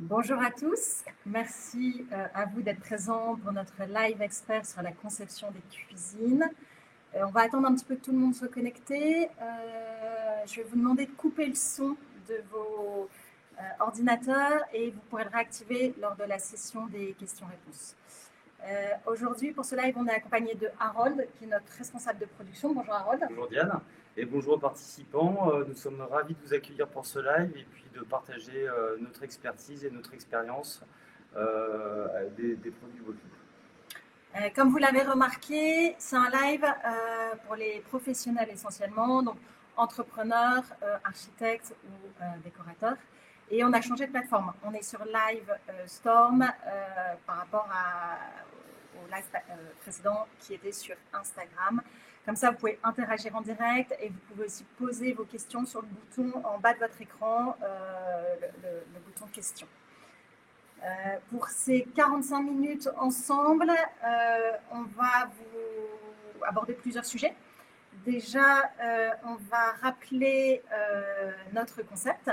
Bonjour à tous, merci à vous d'être présents pour notre live expert sur la conception des cuisines. On va attendre un petit peu que tout le monde soit connecté. Je vais vous demander de couper le son de vos ordinateurs et vous pourrez le réactiver lors de la session des questions-réponses. Aujourd'hui, pour ce live, on est accompagné de Harold, qui est notre responsable de production. Bonjour Harold. Bonjour Diane, et bonjour aux participants. Nous sommes ravis de vous accueillir pour ce live et puis de partager notre expertise et notre expérience des produits Voclip. Comme vous l'avez remarqué, c'est un live pour les professionnels essentiellement, donc entrepreneurs, architectes ou décorateurs. Et on a changé de plateforme. On est sur Live Storm par rapport au live précédent qui était sur Instagram. Comme ça, vous pouvez interagir en direct et vous pouvez aussi poser vos questions sur le bouton en bas de votre écran, le bouton questions. Pour ces 45 minutes ensemble, on va vous aborder plusieurs sujets. Déjà, on va rappeler notre concept.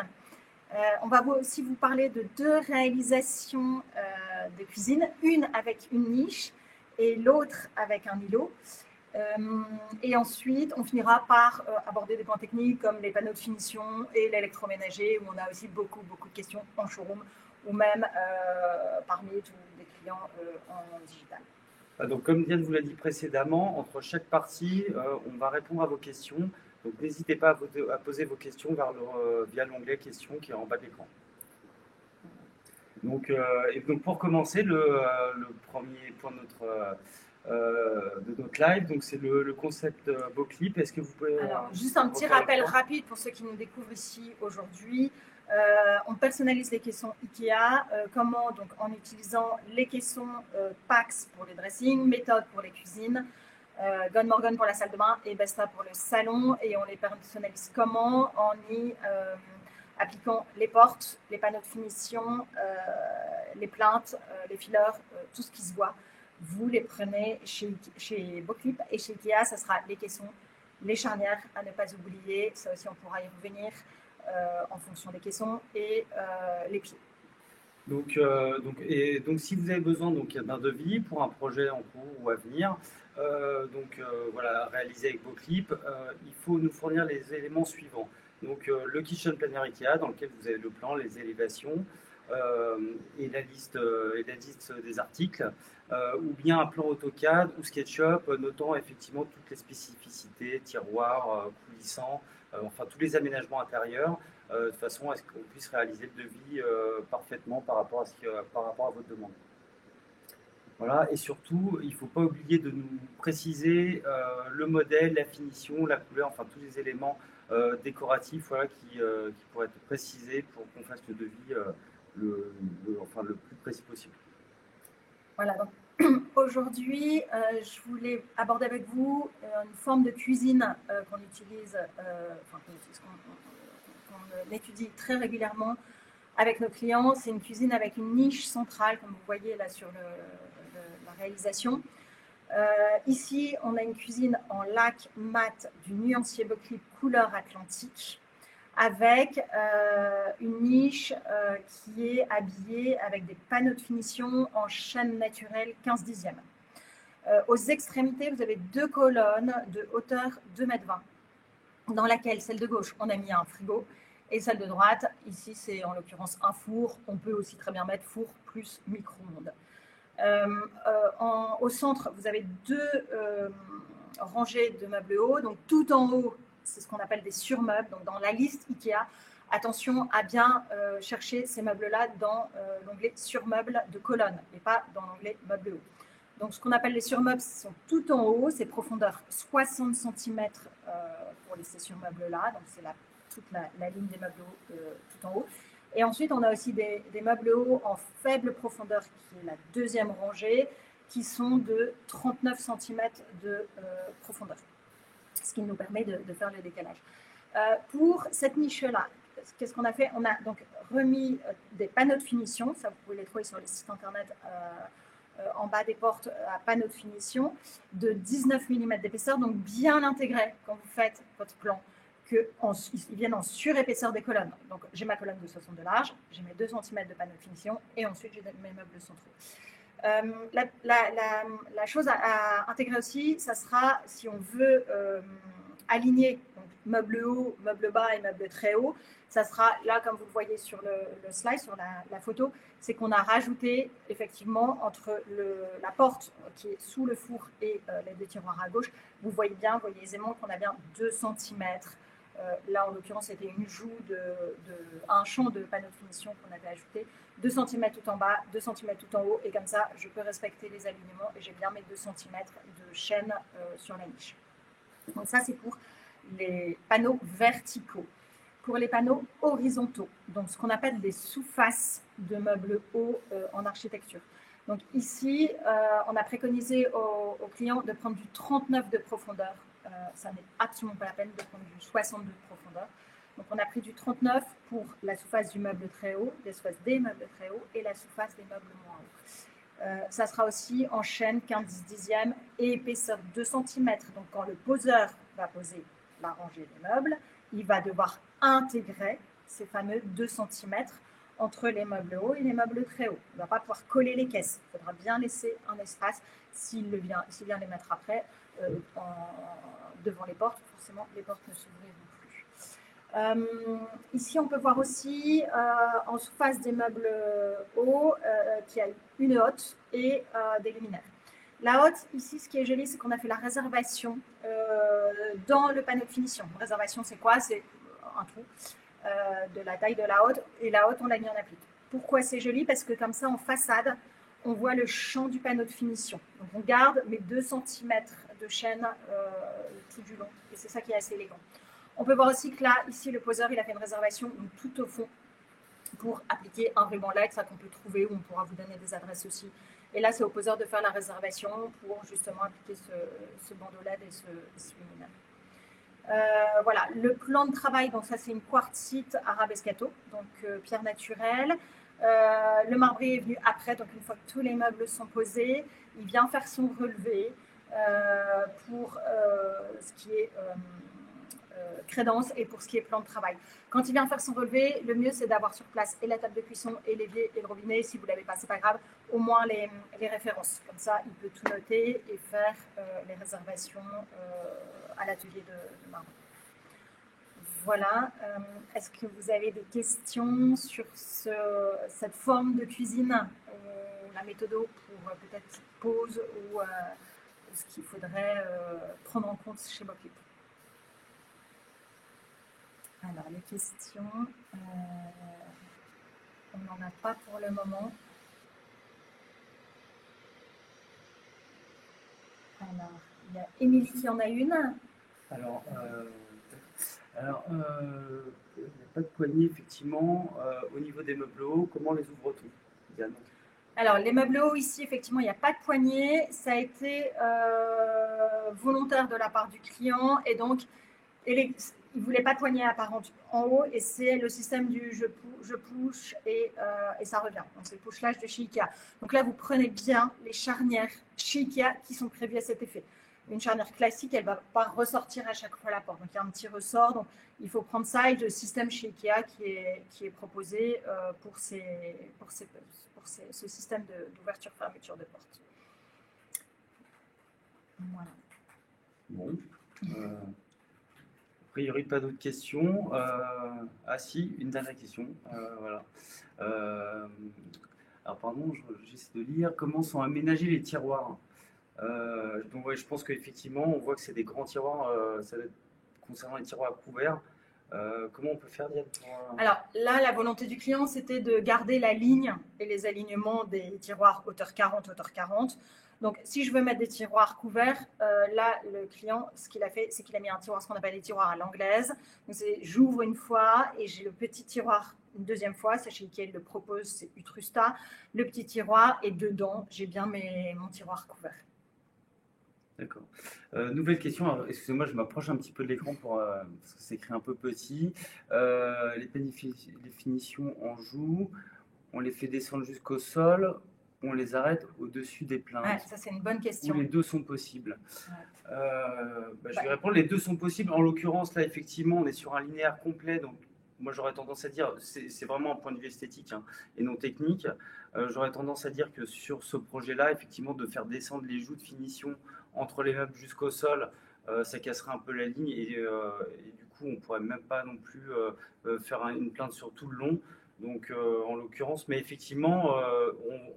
On va aussi vous parler de deux réalisations de cuisine, une avec une niche et l'autre avec un îlot. Et ensuite, on finira par aborder des points techniques comme les panneaux de finition et l'électroménager, où on a aussi beaucoup de questions en showroom ou même parmi tous les clients en digital. Donc, comme Diane vous l'a dit précédemment, entre chaque partie, on va répondre à vos questions. Donc, n'hésitez pas à poser vos questions via l'onglet questions qui est en bas de l'écran. Donc, pour commencer, le premier point de notre live, donc c'est le concept Voclip. Est-ce que vous pouvez... Alors, juste un petit rappel rapide pour ceux qui nous découvrent ici aujourd'hui. On personnalise les caissons Ikea. Comment? Donc, en utilisant les caissons Pax pour les dressings, Méthode pour les cuisines, Gone Morgan pour la salle de bain et Besta pour le salon. Et on les personnalise comment? En y appliquant les portes, les panneaux de finition, les plaintes, les fileurs, tout ce qui se voit. Vous les prenez chez Voclip et chez Ikea, ça sera les caissons, les charnières à ne pas oublier. Ça aussi, on pourra y revenir en fonction des caissons et les pieds. Donc, si vous avez besoin d'un devis pour un projet en cours ou à venir, voilà, réalisé avec Voclip, il faut nous fournir les éléments suivants. Donc, le Kitchen Planner Ikea, dans lequel vous avez le plan, les élévations et la liste des articles, ou bien un plan AutoCAD ou SketchUp, notant effectivement toutes les spécificités, tiroirs, coulissants, enfin tous les aménagements intérieurs, de façon à ce qu'on puisse réaliser le devis parfaitement par rapport à votre demande. Voilà, et surtout, il ne faut pas oublier de nous préciser le modèle, la finition, la couleur, enfin tous les éléments décoratifs, voilà, qui pourraient être précisés pour qu'on fasse le devis le plus précis possible. Voilà, donc aujourd'hui, je voulais aborder avec vous une forme de cuisine qu'on utilise, qu'on étudie très régulièrement avec nos clients. C'est une cuisine avec une niche centrale, comme vous voyez là sur la réalisation. Ici, on a une cuisine en lac mat du nuancier Voclip couleur atlantique, avec une niche qui est habillée avec des panneaux de finition en chêne naturel 15/10. Aux extrémités, vous avez deux colonnes de hauteur 2,20 m, dans laquelle, celle de gauche, on a mis un frigo, et celle de droite, ici, c'est en l'occurrence un four. On peut aussi très bien mettre four plus micro-ondes. Au centre, vous avez deux rangées de meubles hauts. Donc, tout en haut, c'est ce qu'on appelle des surmeubles. Donc, dans la liste Ikea, attention à bien chercher ces meubles-là dans l'onglet surmeubles de colonne et pas dans l'onglet meubles hauts. Donc, ce qu'on appelle les surmeubles sont tout en haut. C'est profondeur 60 cm pour ces surmeubles-là. Donc, c'est toute la ligne des meubles hauts tout en haut. Et ensuite, on a aussi des meubles hauts en faible profondeur, qui est la deuxième rangée, qui sont de 39 cm de profondeur, ce qui nous permet de faire le décalage. Pour cette niche-là, qu'est-ce qu'on a fait? On a donc remis des panneaux de finition, ça vous pouvez les trouver sur les sites internet en bas des portes à panneaux de finition, de 19 mm d'épaisseur, donc bien intégré quand vous faites votre plan, qu'ils viennent en surépaisseur des colonnes. Donc, j'ai ma colonne de 60 de large, j'ai mes 2 cm de panneau de finition et ensuite j'ai mes meubles centraux. La chose à intégrer aussi, ça sera si on veut aligner donc, meuble haut, meuble bas et meuble très haut. Ça sera là, comme vous le voyez sur le slide, sur la photo, c'est qu'on a rajouté effectivement entre la porte qui est sous le four et les 2 tiroirs à gauche. Vous voyez aisément qu'on a bien 2 cm. Là, en l'occurrence, c'était une joue un champ de panneaux de finition qu'on avait ajouté. 2 cm tout en bas, 2 cm tout en haut. Et comme ça, je peux respecter les alignements et j'ai bien mes 2 cm de chaîne sur la niche. Donc ça, c'est pour les panneaux verticaux. Pour les panneaux horizontaux, donc ce qu'on appelle des sous-faces de meubles hauts en architecture. Donc ici, on a préconisé aux clients de prendre du 39 de profondeur. Ça n'est absolument pas la peine de prendre du 62 de profondeur. Donc on a pris du 39 pour la sous-face du meuble très haut, la sous-face des meubles très hauts et la sous-face des meubles moins hauts. Ça sera aussi en chaîne 15 dixièmes et épaisseur 2 cm. Donc quand le poseur va poser la rangée des meubles, il va devoir intégrer ces fameux 2 cm entre les meubles hauts et les meubles très hauts. Il ne va pas pouvoir coller les caisses. Il faudra bien laisser un espace s'il vient les mettre après devant les portes. Forcément, les portes ne s'ouvriront plus. Ici, on peut voir aussi en sous-face des meubles hauts qu'il y a une hotte et des luminaires. La hotte, ici, ce qui est joli, c'est qu'on a fait la réservation dans le panneau de finition. Réservation, c'est quoi? C'est un trou de la taille de la hotte. Et la hotte, on l'a mis en applique. Pourquoi c'est joli? Parce que comme ça, en façade, on voit le champ du panneau de finition. Donc, on garde mes 2 cm de chaîne tout du long. Et c'est ça qui est assez élégant. On peut voir aussi que là, ici, le poseur, il a fait une réservation donc, tout au fond pour appliquer un ruban LED, ça qu'on peut trouver, où on pourra vous donner des adresses aussi. Et là, c'est au poseur de faire la réservation pour justement appliquer ce bandeau LED et ce luminaire. Voilà, le plan de travail, donc ça c'est une quartzite arabescato, donc pierre naturelle. Le marbré est venu après, donc une fois que tous les meubles sont posés, il vient faire son relevé pour ce qui est crédence et pour ce qui est plan de travail. Quand il vient faire son relevé, le mieux c'est d'avoir sur place et la table de cuisson et l'évier et le robinet. Si vous ne l'avez pas, c'est pas grave, au moins les références. Comme ça, il peut tout noter et faire les réservations à l'atelier de marbre. Voilà. Est-ce que vous avez des questions sur cette forme de cuisine, la méthode pour peut-être pause ou ce qu'il faudrait prendre en compte chez Boclip? Alors, les questions, on n'en a pas pour le moment. Alors, il y a Émilie qui en a une. Alors, il n'y a pas de poignée, effectivement. Au niveau des meubles hauts, comment les ouvre-t-on, Diane? Alors, les meubles hauts, ici, effectivement, il n'y a pas de poignée. Ça a été volontaire de la part du client et donc, il ne voulait pas de poignée apparente en haut et c'est le système du je push et ça revient. Donc, c'est le push-lâche de chez Ikea. Donc là, vous prenez bien les charnières chez Ikea qui sont prévues à cet effet. Une charnière classique, elle ne va pas ressortir à chaque fois la porte. Donc, il y a un petit ressort. Donc, il faut prendre ça et le système chez Ikea qui est proposé pour ce système d'ouverture-fermeture de porte. Voilà. Bon. A priori, pas d'autres questions. Ah si, une dernière question. Voilà. Alors, pardon, j'essaie de lire. Comment sont aménagés les tiroirs? Donc, ouais, je pense qu'effectivement, on voit que c'est des grands tiroirs. Ça doit être concernant les tiroirs couverts. Comment on peut faire, Diane, Alors là, la volonté du client, c'était de garder la ligne et les alignements des tiroirs hauteur 40, hauteur 40. Donc, si je veux mettre des tiroirs couverts, là, le client, ce qu'il a fait, c'est qu'il a mis un tiroir, ce qu'on appelle des tiroirs à l'anglaise. Donc, j'ouvre une fois et j'ai le petit tiroir une deuxième fois. C'est chez Ikea, il le propose, c'est Utrusta. Le petit tiroir et dedans, j'ai bien mon tiroir couvert. D'accord. Nouvelle question. Excusez-moi, je m'approche un petit peu de l'écran parce que c'est écrit un peu petit. Les finitions en joue, on les fait descendre jusqu'au sol On les arrête au-dessus des plaintes. Ouais, ça, c'est une bonne question. Ou les deux sont possibles. Ouais. Je vais répondre, les deux sont possibles. En l'occurrence, là, effectivement, on est sur un linéaire complet. Donc, moi, j'aurais tendance à dire, c'est vraiment un point de vue esthétique hein, et non technique. J'aurais tendance à dire que sur ce projet-là, effectivement, de faire descendre les joues de finition entre les meubles jusqu'au sol, ça casserait un peu la ligne et du coup, on pourrait même pas non plus faire une plainte sur tout le long. Donc, en l'occurrence, mais effectivement,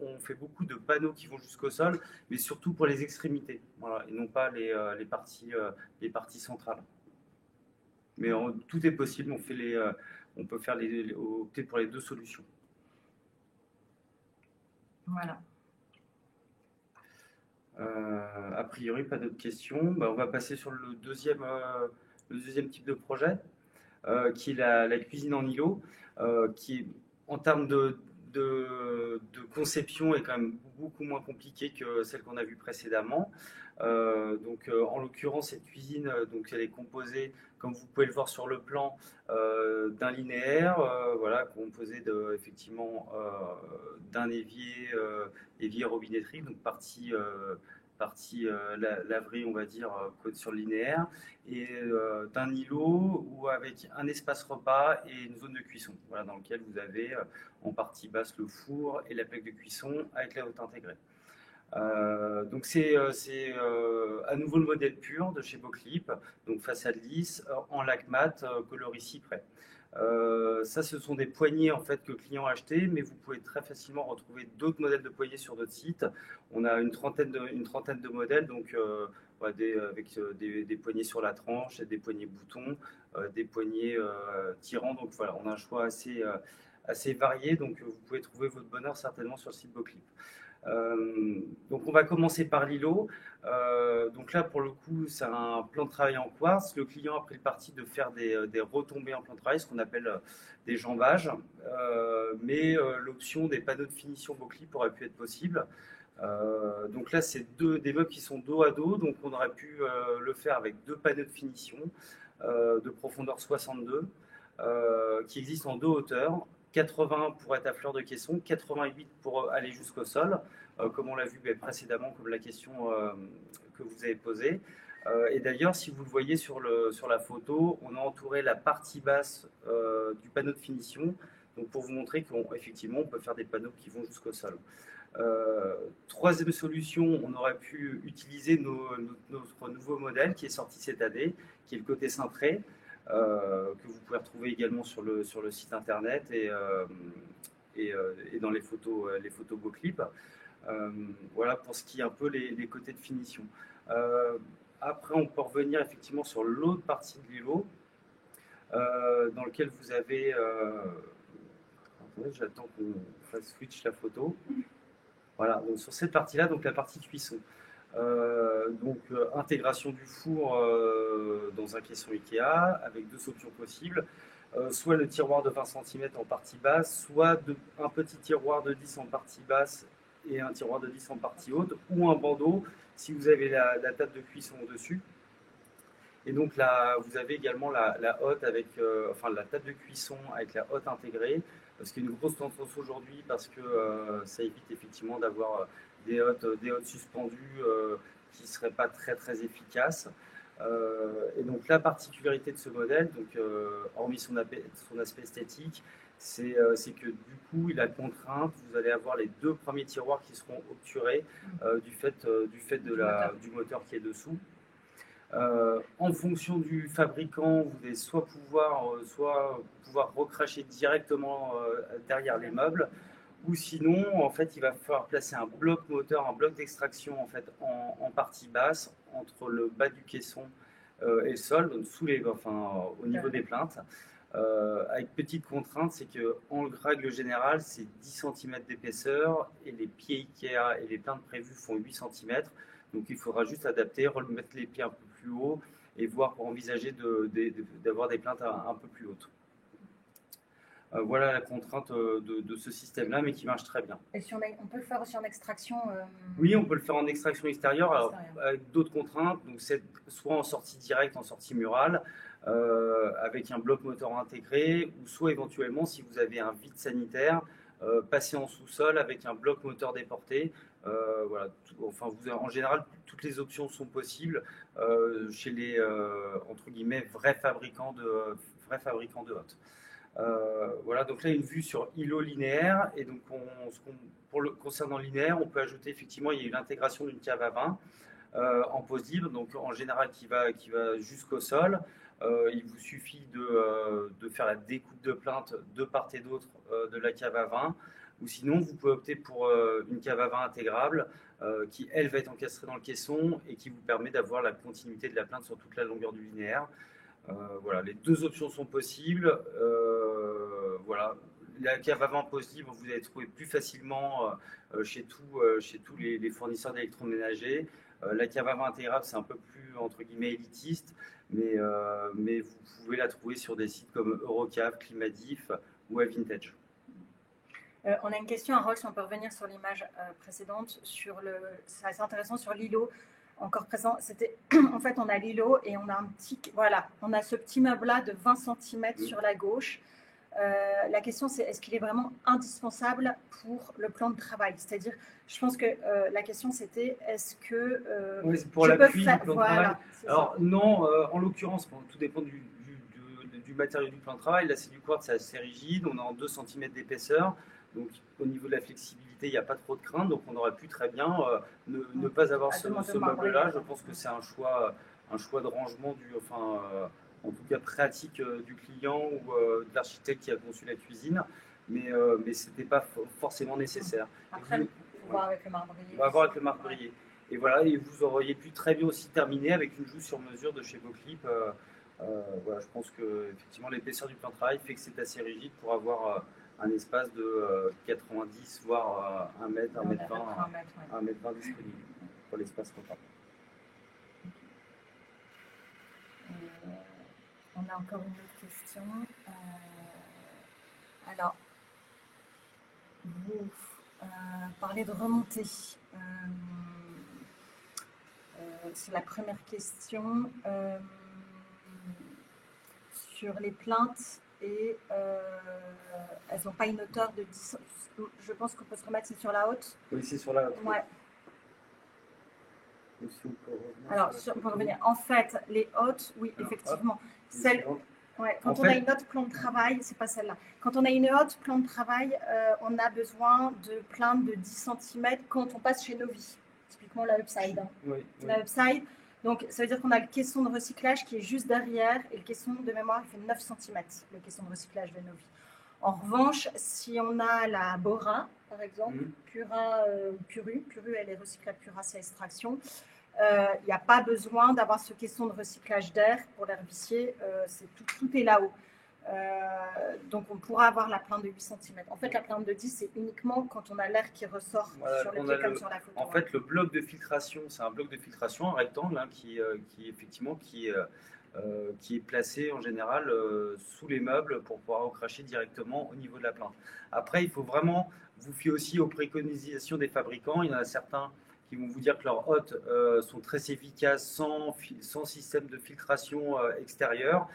on fait beaucoup de panneaux qui vont jusqu'au sol, mais surtout pour les extrémités, voilà, et non pas les parties centrales. Mais tout est possible, on peut faire opter pour les deux solutions. Voilà. A priori, pas d'autres questions. On va passer sur le deuxième type de projet, qui est la cuisine en îlot, qui, en termes de conception, est quand même beaucoup moins compliquée que celle qu'on a vue précédemment. En l'occurrence, cette cuisine, elle est composée, comme vous pouvez le voir sur le plan, d'un linéaire, voilà, composé effectivement d'un évier robinetterie, donc partie laverie, on va dire, sur le linéaire, et d'un îlot avec un espace repas et une zone de cuisson, voilà, dans lequel vous avez en partie basse le four et la plaque de cuisson avec la haute intégrée. Donc c'est à nouveau le modèle pur de chez Beauclip, donc façade lisse, en lac mat, coloris prêt. Ça, ce sont des poignées en fait que le client a acheté, mais vous pouvez très facilement retrouver d'autres modèles de poignées sur notre site. On a une trentaine de modèles, donc avec des poignées sur la tranche, des poignées boutons, des poignées tirants. Donc voilà, on a un choix assez varié. Donc vous pouvez trouver votre bonheur certainement sur le site Beauclip. Donc on va commencer par l'îlot. Donc là pour le coup c'est un plan de travail en quartz. Le client a pris le parti de faire des retombées en plan de travail, ce qu'on appelle des jambages, mais l'option des panneaux de finition Beauclip aurait pu être possible. Donc là c'est des meubles qui sont dos à dos, donc on aurait pu le faire avec deux panneaux de finition de profondeur 62 qui existent en deux hauteurs. 80 pour être à fleur de caisson, 88 pour aller jusqu'au sol, comme on l'a vu précédemment, comme la question que vous avez posée. Et d'ailleurs, si vous le voyez sur la photo, on a entouré la partie basse du panneau de finition, donc pour vous montrer qu'effectivement, on peut faire des panneaux qui vont jusqu'au sol. Troisième solution, on aurait pu utiliser notre nouveau modèle qui est sorti cette année, qui est le côté cintré. Que vous pouvez retrouver également sur le site internet et dans les photos Beauclip. Voilà pour ce qui est un peu les côtés de finition. Après, on peut revenir effectivement sur l'autre partie de l'îlot, dans lequel vous avez. J'attends qu'on fasse switch la photo. Voilà, donc sur cette partie-là, donc la partie cuisson. Intégration du four dans un caisson Ikea avec deux options possibles, soit le tiroir de 20 cm en partie basse, soit un petit tiroir de 10 en partie basse et un tiroir de 10 en partie haute, ou un bandeau si vous avez la table de cuisson au-dessus. Et donc là, vous avez également la hotte avec, la table de cuisson avec la hotte intégrée, ce qui est une grosse tendance aujourd'hui parce que ça évite effectivement d'avoir des hottes suspendues qui ne seraient pas très très efficaces. Et donc la particularité de ce modèle, hormis son aspect esthétique, c'est que du coup, il a contrainte, vous allez avoir les deux premiers tiroirs qui seront obturés du fait du moteur qui est dessous. En fonction du fabricant, vous allez soit pouvoir recracher directement derrière les meubles, ou sinon, en fait, il va falloir placer un bloc moteur, un bloc d'extraction en fait en partie basse entre le bas du caisson et le sol, donc au niveau des plaintes. Avec petite contrainte, c'est qu'en règle générale, c'est 10 cm d'épaisseur et les pieds Ikea et les plaintes prévues font 8 cm. Donc il faudra juste adapter, remettre les pieds un peu plus haut et voir pour envisager d'avoir des plaintes un peu plus hautes. Voilà la contrainte de ce système-là, mais qui marche très bien. Et on peut le faire aussi en extraction Oui, on peut le faire en extraction extérieure, alors, avec d'autres contraintes. Donc, c'est soit en sortie directe, en sortie murale, avec un bloc moteur intégré, ou soit éventuellement, si vous avez un vide sanitaire, passer en sous-sol avec un bloc moteur déporté. Voilà, en général, toutes les options sont possibles chez les entre guillemets vrais fabricants de hottes. Voilà, donc là une vue sur îlot linéaire et donc concernant linéaire, on peut ajouter effectivement il y a eu l'intégration d'une cave à vin en pose libre, donc en général qui va jusqu'au sol. Il vous suffit de faire la découpe de plinthe de part et d'autre de la cave à vin, ou sinon vous pouvez opter pour une cave à vin intégrable qui elle va être encastrée dans le caisson et qui vous permet d'avoir la continuité de la plinthe sur toute la longueur du linéaire. Voilà, les deux options sont possibles. Voilà. La cave à vin pose libre, vous allez trouver plus facilement chez tous les fournisseurs d'électroménager. La cave à vin intégrable, c'est un peu plus entre guillemets élitiste, mais vous pouvez la trouver sur des sites comme Eurocave, Climadif ou Vintage. On a une question à Rolls, on peut revenir sur l'image précédente, c'est assez intéressant sur l'îlot encore présent. C'était en fait on a l'îlot et on a on a ce petit meuble là de 20 cm sur la gauche. La question c'est est-ce qu'il est vraiment indispensable pour le plan de travail? C'est-à-dire, je pense que la question c'était est-ce que pour je la peux pluie, faire... du plan de Voilà, travail. Alors non, en l'occurrence, tout dépend du matériau du plan de travail. Là c'est du quartz, c'est assez rigide, on est en 2 cm d'épaisseur. Donc, au niveau de la flexibilité, il n'y a pas trop de crainte. Donc, on aurait pu très bien ne pas avoir ce meuble-là. Je pense que c'est un choix de rangement, en tout cas pratique du client ou de l'architecte qui a conçu la cuisine. Mais ce n'était pas forcément nécessaire. Après, on va voir avec le marbrier. On va voir avec le marbrier. Et voilà, et vous auriez pu très bien aussi terminer avec une joue sur mesure de chez Beauclip. Voilà, je pense que effectivement l'épaisseur du plan de travail fait que c'est assez rigide pour avoir un espace de 90 voire 1 mètre, 1 mètre 20, 1 mètre 20 disponible pour l'espace repas. On a encore une autre question. Alors, vous parlez de remontée. C'est la première question. Sur les plaintes et elles n'ont pas une hauteur de 10. Je pense qu'on peut se remettre, c'est sur la haute. Oui, c'est sur la haute. Ouais. Alors, pour revenir, en fait, les hautes, oui, alors, effectivement. Quand on a une haute plan de travail, c'est pas celle-là. Quand on a une haute plan de travail, on a besoin de plaintes de 10 cm quand on passe chez Novi. Typiquement la Upside. Hein. Oui. La Upside. Donc, ça veut dire qu'on a le caisson de recyclage qui est juste derrière et le caisson de mémoire il fait 9 cm, le caisson de recyclage de Novi. En revanche, si on a la Bora, par exemple, Pura, Puru, elle est recyclable, Pura, c'est extraction, il n'y a pas besoin d'avoir ce caisson de recyclage d'air pour l'air vicié, tout est là-haut. Donc, on pourra avoir la plainte de 8 cm. En fait, la plainte de 10, c'est uniquement quand on a l'air qui ressort sur le pied comme sur la photo. En fait, le bloc de filtration, c'est un bloc de filtration, un rectangle hein, qui est placé en général sous les meubles pour pouvoir recracher directement au niveau de la plainte. Après, il faut vraiment vous fier aussi aux préconisations des fabricants. Il y en a certains qui vont vous dire que leurs hottes sont très efficaces sans système de filtration extérieur.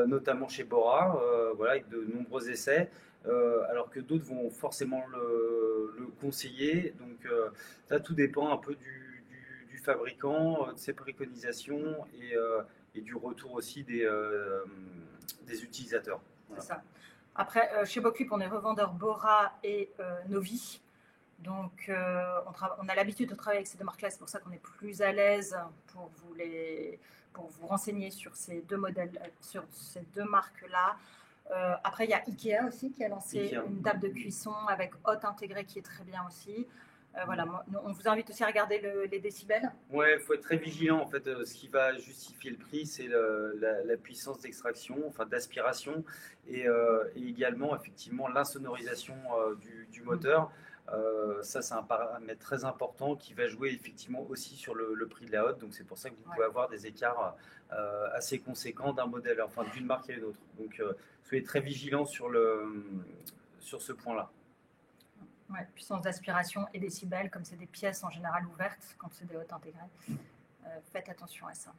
Notamment chez Bora, avec de nombreux essais, alors que d'autres vont forcément le conseiller. Donc ça, tout dépend un peu du fabricant, de ses préconisations et du retour aussi des utilisateurs. Voilà. C'est ça. Après, chez Beauclip, on est revendeur Bora et Novi. Donc, on a l'habitude de travailler avec ces deux marques-là, c'est pour ça qu'on est plus à l'aise pour vous renseigner sur ces deux modèles, sur ces deux marques-là. Après, il y a Ikea aussi qui a lancé une table de cuisson avec hotte intégrée qui est très bien aussi. Voilà, on vous invite aussi à regarder les décibels. Oui, il faut être très vigilant. En fait, ce qui va justifier le prix, c'est la puissance d'extraction, enfin d'aspiration, et également effectivement l'insonorisation du moteur. Ça, c'est un paramètre très important qui va jouer effectivement aussi sur le prix de la hotte. Donc, c'est pour ça que vous pouvez avoir des écarts assez conséquents d'un modèle, enfin d'une marque à une autre. Donc, soyez très vigilants sur ce point-là. Ouais, puissance d'aspiration et décibels, comme c'est des pièces en général ouvertes, quand c'est des hottes intégrées. Faites attention à ça.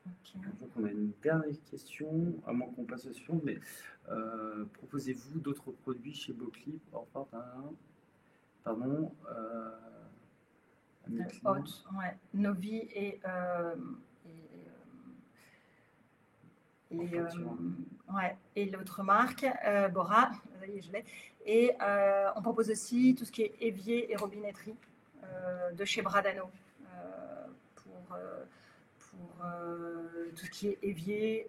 Ok. Donc on a une dernière question, à moins qu'on passe au suivant, mais proposez-vous d'autres produits chez Beauclip? Pardon. À mes clients. Hot, ouais. Novi et, ouais, et l'autre marque, Bora, ça y est, je l'ai. Et on propose aussi tout ce qui est évier et robinetterie de chez Bradano pour tout ce qui est évier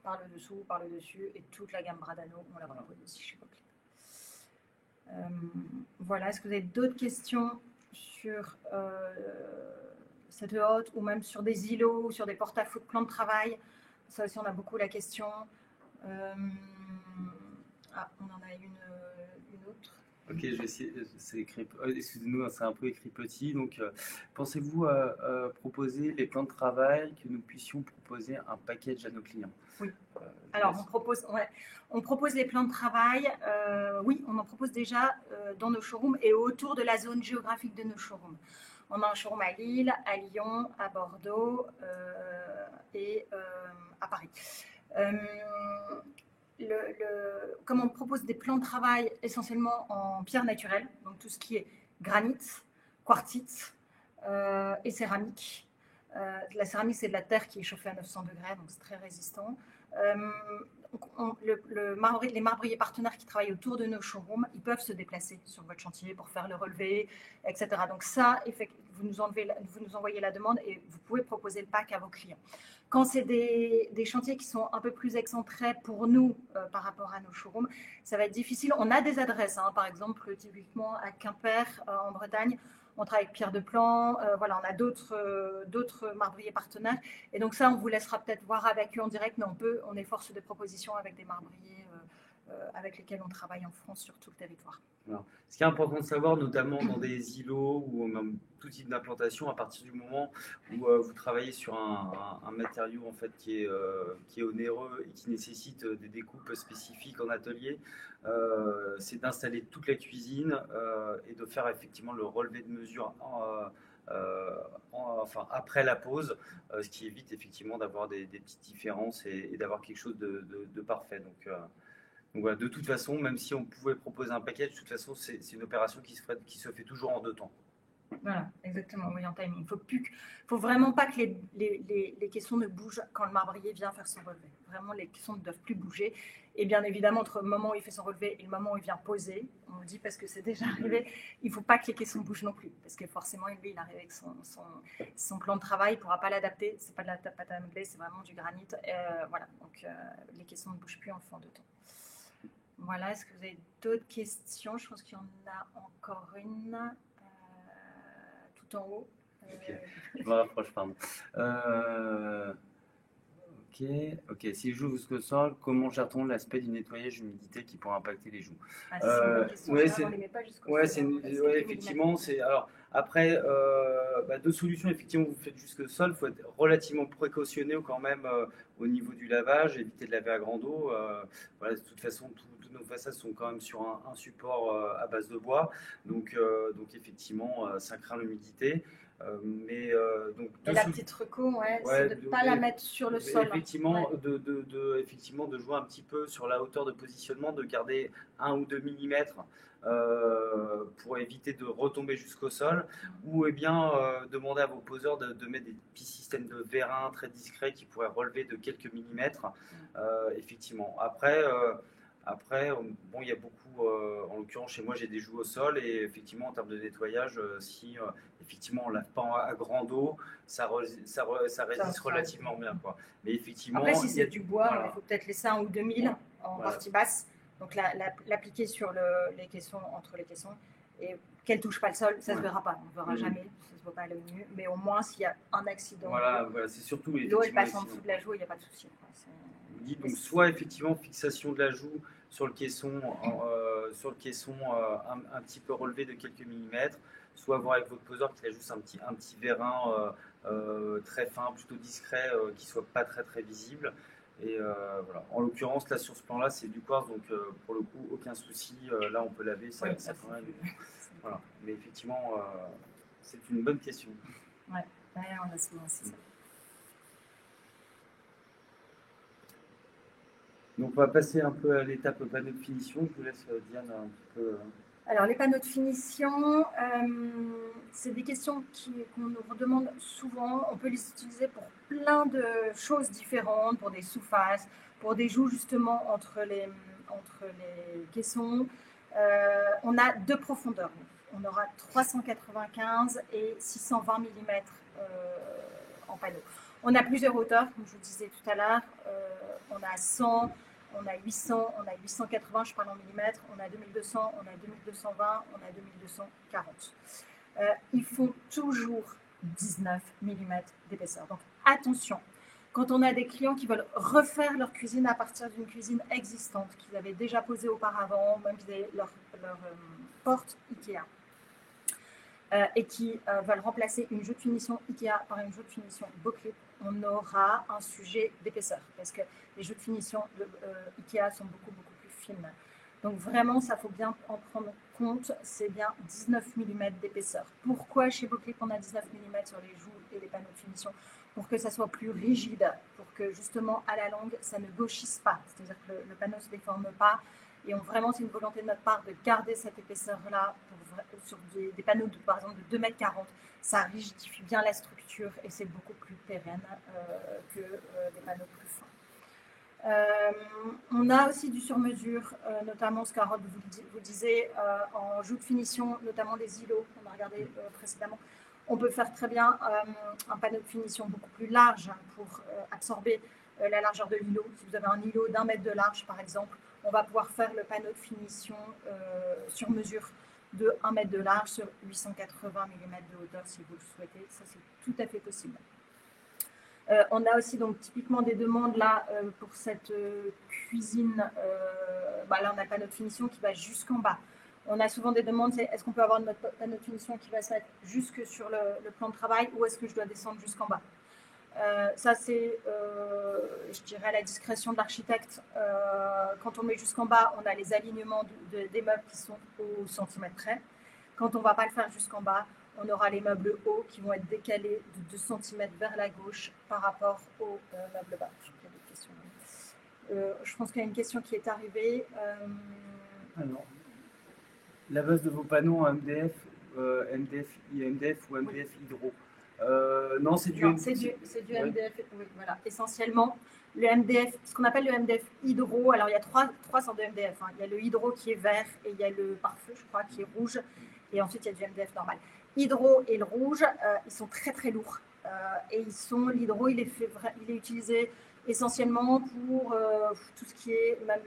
par le dessous, par le dessus, et toute la gamme Bradano, on la propose aussi chez Beauclip. Voilà, est-ce que vous avez d'autres questions sur cette hôte ou même sur des îlots, sur des porte-à-faux de plans de travail? Ça aussi, on a beaucoup la question. On en a une autre. Ok, je vais essayer. C'est écrit. Excusez-nous, c'est un peu écrit petit. Donc, pensez-vous proposer les plans de travail, que nous puissions proposer un package à nos clients? Oui. Alors, on propose les plans de travail. Oui, on en propose déjà dans nos showrooms et autour de la zone géographique de nos showrooms. On a un showroom à Lille, à Lyon, à Bordeaux et à Paris. Comme on propose des plans de travail essentiellement en pierre naturelle, donc tout ce qui est granit, quartzite et céramique. La céramique, c'est de la terre qui est chauffée à 900 degrés, donc c'est très résistant. Les marbriers partenaires qui travaillent autour de nos showrooms, ils peuvent se déplacer sur votre chantier pour faire le relevé, etc. Donc ça, vous nous envoyez la demande et vous pouvez proposer le pack à vos clients. Quand c'est des chantiers qui sont un peu plus excentrés pour nous par rapport à nos showrooms, ça va être difficile. On a des adresses, par exemple, typiquement à Quimper, en Bretagne, on travaille avec Pierre de Plan, voilà, on a d'autres marbriers partenaires. Et donc ça, on vous laissera peut-être voir avec eux en direct, mais on est force de proposition avec des marbriers avec lesquels on travaille en France sur tout le territoire. Alors, ce qui est important de savoir, notamment dans des îlots ou même tout type d'implantation, à partir du moment où vous travaillez sur un matériau en fait qui est onéreux et qui nécessite des découpes spécifiques en atelier, c'est d'installer toute la cuisine et de faire effectivement le relevé de mesure après la pause, ce qui évite effectivement d'avoir des petites différences et d'avoir quelque chose de parfait. Donc voilà, de toute façon, même si on pouvait proposer un package, de toute façon, c'est une opération qui se fait toujours en 2 temps. Voilà, exactement, oui, en timing. Il faut vraiment pas que les caissons ne bougent quand le marbrier vient faire son relevé. Vraiment, les caissons ne doivent plus bouger. Et bien évidemment, entre le moment où il fait son relevé et le moment où il vient poser, on le dit parce que c'est déjà arrivé, il ne faut pas que les caissons bougent non plus. Parce que forcément, lui, il arrive avec son plan de travail, il ne pourra pas l'adapter. Ce n'est pas de la pâte à modeler, c'est vraiment du granit. Voilà, donc les caissons ne bougent plus en le fond de temps. Voilà, est-ce que vous avez d'autres questions? Je pense qu'il y en a encore une. Tout en haut. Je me rapproche, pardon. Ok. Si les joues vous se sol, comment gère-t-on l'aspect du nettoyage d'humidité qui pourrait impacter les joues? Effectivement. Alors, après, 2 solutions. Effectivement, vous faites jusqu'au sol. Il faut être relativement précautionneux quand même au niveau du lavage, éviter de laver à grande eau. Voilà, de toute façon, toutes nos façades sont quand même sur un support à base de bois. Donc effectivement, ça craint l'humidité. La petite reco, c'est de ne pas la mettre sur le sol. Effectivement, effectivement, de jouer un petit peu sur la hauteur de positionnement, de garder 1 ou 2 mm pour éviter de retomber jusqu'au sol, ou demander à vos poseurs de mettre des petits systèmes de vérin très discrets qui pourraient relever de quelques millimètres. Effectivement. Après, il y a beaucoup, en l'occurrence chez moi j'ai des joues au sol et effectivement en termes de nettoyage, si effectivement on ne lave pas à grande eau, ça résiste relativement bien, quoi. Mais effectivement, après si c'est du bois, il faut peut-être laisser 1 ou 2 mm en partie basse, donc l'appliquer sur les caissons, entre les caissons, et qu'elle ne touche pas le sol, ça ne se verra pas, on ne verra jamais, ça ne se voit pas à l'œil nu, mais au moins s'il y a un accident, c'est surtout l'eau elle passe en dessous de la joue, il n'y a pas de souci. Donc soit effectivement fixation de la joue sur le caisson, un petit peu relevé de quelques millimètres, soit voir avec votre poseur qu'il a juste un petit vérin très fin, plutôt discret, qui soit pas très très visible. Et voilà. En l'occurrence là sur ce plan là c'est du quartz, donc pour le coup aucun souci, là on peut laver ça quand même. Voilà. Mais effectivement c'est une bonne question. Ouais, on a souvent c'est ça. Donc on va passer un peu à l'étape panneau de finition. Je vous laisse Diane un petit peu. Alors les panneaux de finition, c'est des questions qu'on nous demande souvent. On peut les utiliser pour plein de choses différentes, pour des sous-faces, pour des joues justement entre les caissons. On a deux profondeurs. On aura 395 et 620 mm en panneau. On a plusieurs hauteurs, comme je vous disais tout à l'heure. On a 100, on a 800, on a 880, je parle en millimètres, on a 2200, on a 2220, on a 2240. Ils font toujours 19 mm d'épaisseur. Donc attention, quand on a des clients qui veulent refaire leur cuisine à partir d'une cuisine existante qu'ils avaient déjà posée auparavant, même qu'ils avaient leur porte Ikea, et qui veulent remplacer une joue de finition Ikea par une joue de finition Beauclip, on aura un sujet d'épaisseur parce que les joues de finition de Ikea sont beaucoup plus fines. Donc vraiment, ça faut bien en prendre compte, c'est bien 19 mm d'épaisseur. Pourquoi chez Beauclip on a 19 mm sur les joues et les panneaux de finition? Pour que ça soit plus rigide, pour que justement à la longue ça ne gauchisse pas, c'est-à-dire que le panneau ne se déforme pas. Et vraiment, c'est une volonté de notre part de garder cette épaisseur-là sur des panneaux, par exemple, de 2,40 m. Ça rigidifie bien la structure et c'est beaucoup plus pérenne que des panneaux plus fins. On a aussi du sur-mesure, notamment ce qu'Harold vous disait, en joue de finition, notamment des îlots qu'on a regardé précédemment. On peut faire très bien un panneau de finition beaucoup plus large pour absorber la largeur de l'îlot. Si vous avez un îlot d'1 mètre de large, par exemple, on va pouvoir faire le panneau de finition sur mesure de 1 mètre de large sur 880 mm de hauteur si vous le souhaitez. Ça, c'est tout à fait possible. On a aussi donc typiquement des demandes là pour cette cuisine. Là, on a le panneau de finition qui va jusqu'en bas. On a souvent des demandes, c'est est-ce qu'on peut avoir notre panneau de finition qui va se mettre jusque sur le plan de travail ou est-ce que je dois descendre jusqu'en bas? Ça, c'est, je dirais, à la discrétion de l'architecte. Quand on met jusqu'en bas, on a les alignements des meubles qui sont au centimètre près. Quand on ne va pas le faire jusqu'en bas, on aura les meubles hauts qui vont être décalés de 2 cm vers la gauche par rapport aux meubles bas. Je pense qu'il y a une question qui est arrivée. Alors, la base de vos panneaux en MDF, MDF ou MDF hydro? Non, c'est du MDF, oui, voilà. Essentiellement, le MDF, ce qu'on appelle le MDF hydro, alors il y a trois sortes de MDF. Hein. Il y a le hydro qui est vert et il y a le pare-feu, je crois, qui est rouge. Et ensuite, il y a du MDF normal. Hydro et le rouge, ils sont très lourds. Et l'hydro, il est utilisé essentiellement pour tout ce qui est même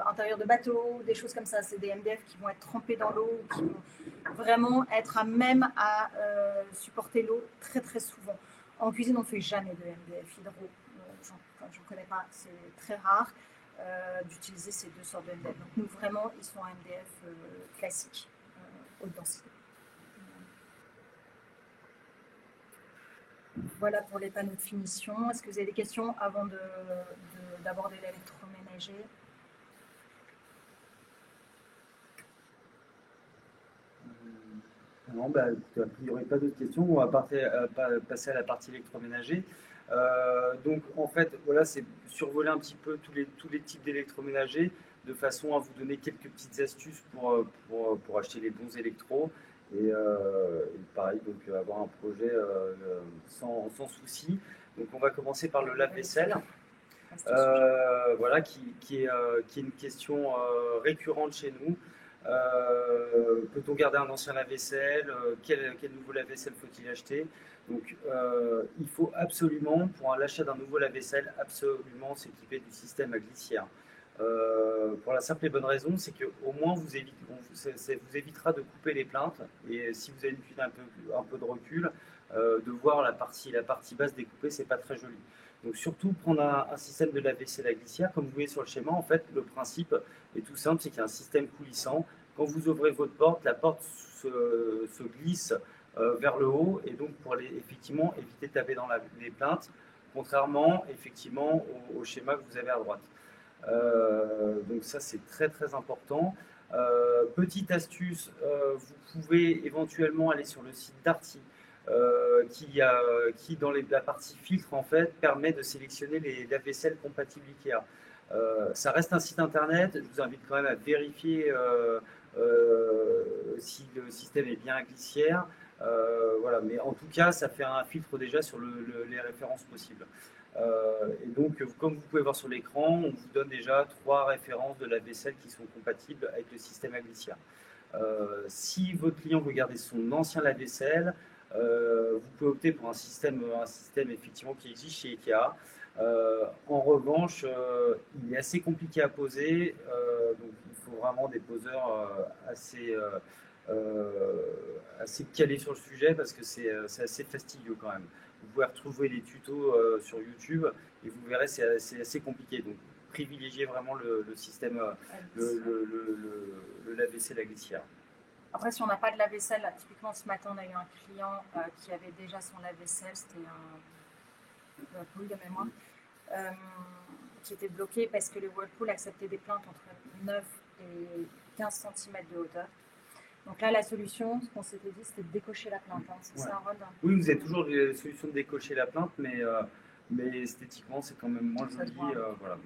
intérieur de bateau, des choses comme ça. C'est des MDF qui vont être trempés dans l'eau, qui vont vraiment être à même à supporter l'eau très souvent. En cuisine, on ne fait jamais de MDF hydro. Je ne connais pas, c'est très rare d'utiliser ces deux sortes de MDF. Donc nous, vraiment, ils sont MDF classiques, haute densité. Voilà pour les panneaux de finition. Est-ce que vous avez des questions avant d'aborder l'électroménager? Non, a priori pas d'autres questions. On va passer à la partie électroménager. Donc en fait, voilà, c'est survoler un petit peu tous les types d'électroménagers de façon à vous donner quelques petites astuces pour acheter les bons électros. Et pareil, donc avoir un projet sans souci. Donc on va commencer par le lave-vaisselle, voilà, qui est une question récurrente chez nous. Peut-on garder un ancien lave-vaisselle? Quel nouveau lave-vaisselle faut-il acheter? Donc il faut absolument, pour l'achat d'un nouveau lave-vaisselle, absolument s'équiper du système à glissière. Pour la simple et bonne raison, c'est qu'au moins ça vous évitera de couper les plaintes et si vous avez une cuisine un peu de recul, de voir la partie basse découpée, c'est pas très joli. Donc surtout prendre un système de lave-vaisselle à glissière, comme vous voyez sur le schéma, en fait le principe est tout simple, c'est qu'il y a un système coulissant. Quand vous ouvrez votre porte, la porte se glisse vers le haut et donc pour effectivement éviter de taper dans les plaintes, contrairement effectivement au schéma que vous avez à droite. Donc ça c'est très important. Petite astuce, vous pouvez éventuellement aller sur le site Darty qui dans la partie filtre en fait permet de sélectionner les lave-vaisselle compatibles Ikea. Ça reste un site internet. Je vous invite quand même à vérifier si le système est bien à glissière. Voilà. Mais en tout cas, ça fait un filtre déjà sur les références possibles. Et donc, comme vous pouvez voir sur l'écran, on vous donne déjà 3 références de lave-vaisselle qui sont compatibles avec le système à glissière. Si votre client veut garder son ancien lave-vaisselle, vous pouvez opter pour un système effectivement qui existe chez Ikea. En revanche, il est assez compliqué à poser, donc il faut vraiment des poseurs assez calés sur le sujet parce que c'est assez fastidieux quand même. Vous pouvez retrouver les tutos sur YouTube et vous verrez c'est assez compliqué. Donc privilégiez vraiment le système, le lave-vaisselle à glissière. Après, si on n'a pas de lave-vaisselle, là, typiquement ce matin, on a eu un client qui avait déjà son lave-vaisselle, c'était un Whirlpool de mémoire, qui était bloqué parce que le Whirlpool acceptait des plaintes entre 9 et 15 cm de hauteur. Donc là, la solution, ce qu'on s'était dit, c'était de décocher la plainte. Hein. C'est ça, Rod ? Oui, vous avez toujours des solutions de décocher la plainte, mais esthétiquement, c'est quand même moins joli. Voilà.